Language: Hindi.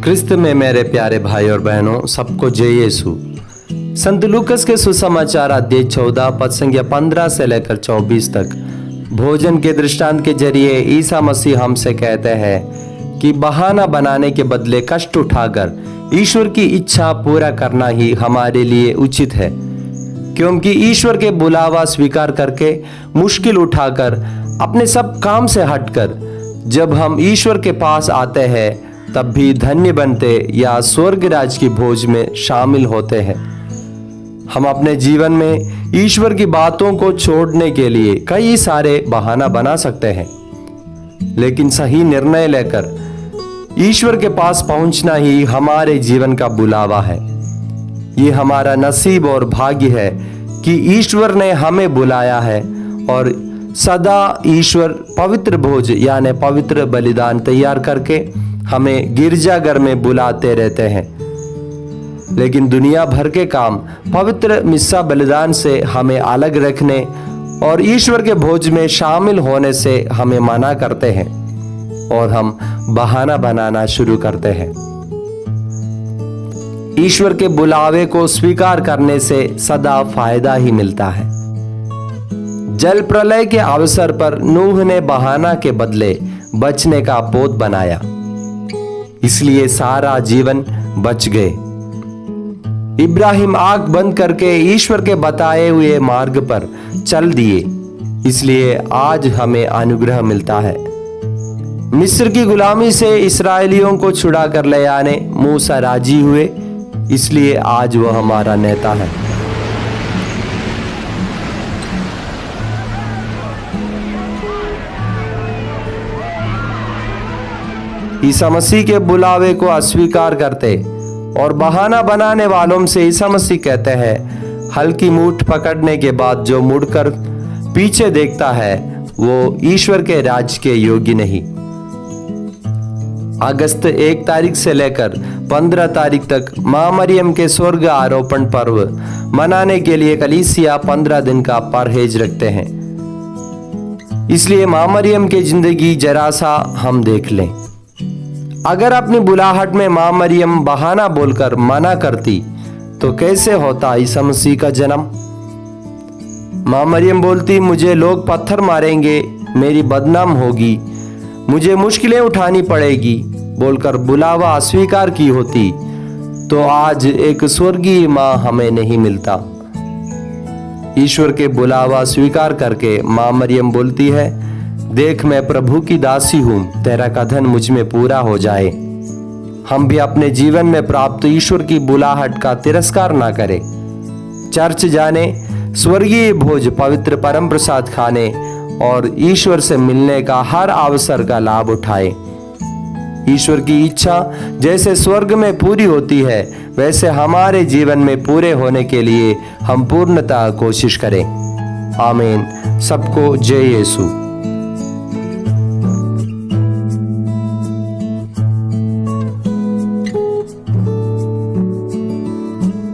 क्रिस्त में मेरे प्यारे भाई और बहनों, सबको जय यीशु। संत लूकस के सुसमाचार अध्याय 14 पद संख्या 15 से लेकर 24 तक भोजन के दृष्टांत के जरिए ईसा मसीह हमसे कहते हैं कि बहाना बनाने के बदले कष्ट उठाकर ईश्वर की इच्छा पूरा करना ही हमारे लिए उचित है, क्योंकि ईश्वर के बुलावा स्वीकार करके मुश्किल उठाकर अपने सब काम से हटकर जब हम ईश्वर के पास आते हैं तब भी धन्य बनते या स्वर्ग राज की भोज में शामिल होते हैं। हम अपने जीवन में ईश्वर की बातों को छोड़ने के लिए कई सारे बहाना बना सकते हैं, लेकिन सही निर्णय लेकर ईश्वर के पास पहुंचना ही हमारे जीवन का बुलावा है। ये हमारा नसीब और भाग्य है कि ईश्वर ने हमें बुलाया है और सदा ईश्वर पवित्र भोज यानी पवित्र बलिदान तैयार करके हमें गिरजाघर में बुलाते रहते हैं। लेकिन दुनिया भर के काम पवित्र मिस्सा बलिदान से हमें अलग रखने और ईश्वर के भोज में शामिल होने से हमें मना करते हैं और हम बहाना बनाना शुरू करते हैं। ईश्वर के बुलावे को स्वीकार करने से सदा फायदा ही मिलता है। जल प्रलय के अवसर पर नूह ने बहाना के बदले बचने का पोत बनाया, इसलिए सारा जीवन बच गए। इब्राहिम आंख बंद करके ईश्वर के बताए हुए मार्ग पर चल दिए, इसलिए आज हमें अनुग्रह मिलता है। मिस्र की गुलामी से इस्राएलियों को छुड़ा कर ले आने मूसा राजी हुए, इसलिए आज वह हमारा नेता है। ईसा मसीह के बुलावे को अस्वीकार करते और बहाना बनाने वालों से ईसा मसीह कहते हैं, हल्की मूठ पकड़ने के बाद जो मुड़कर पीछे देखता है वो ईश्वर के राज के योग्य नहीं। अगस्त 1 तारीख से लेकर 15 तारीख तक मां मरियम के स्वर्ग आरोपण पर्व मनाने के लिए कलीसिया 15 दिन का परहेज रखते हैं। इसलिए मां मरियम की जिंदगी जरा सा हम देख लें। अगर अपनी बुलाहट में मां मरियम बहाना बोलकर मना करती तो कैसे होता ईसा मसीह का जन्म। मां मरियम बोलती, मुझे लोग पत्थर मारेंगे, मेरी बदनाम होगी, मुझे मुश्किलें उठानी पड़ेगी बोलकर बुलावा अस्वीकार की होती तो आज एक स्वर्गीय मां हमें नहीं मिलता। ईश्वर के बुलावा स्वीकार करके मां मरियम बोलती है, देख मैं प्रभु की दासी हूं, तेरा कथन मुझ में पूरा हो जाए। हम भी अपने जीवन में प्राप्त ईश्वर की बुलाहट का तिरस्कार ना करें। चर्च जाने, स्वर्गीय भोज पवित्र परम प्रसाद खाने और ईश्वर से मिलने का हर अवसर का लाभ उठाए। ईश्वर की इच्छा जैसे स्वर्ग में पूरी होती है वैसे हमारे जीवन में पूरे होने के लिए हम पूर्णतः कोशिश करें। आमीन। सबको जय यीशु।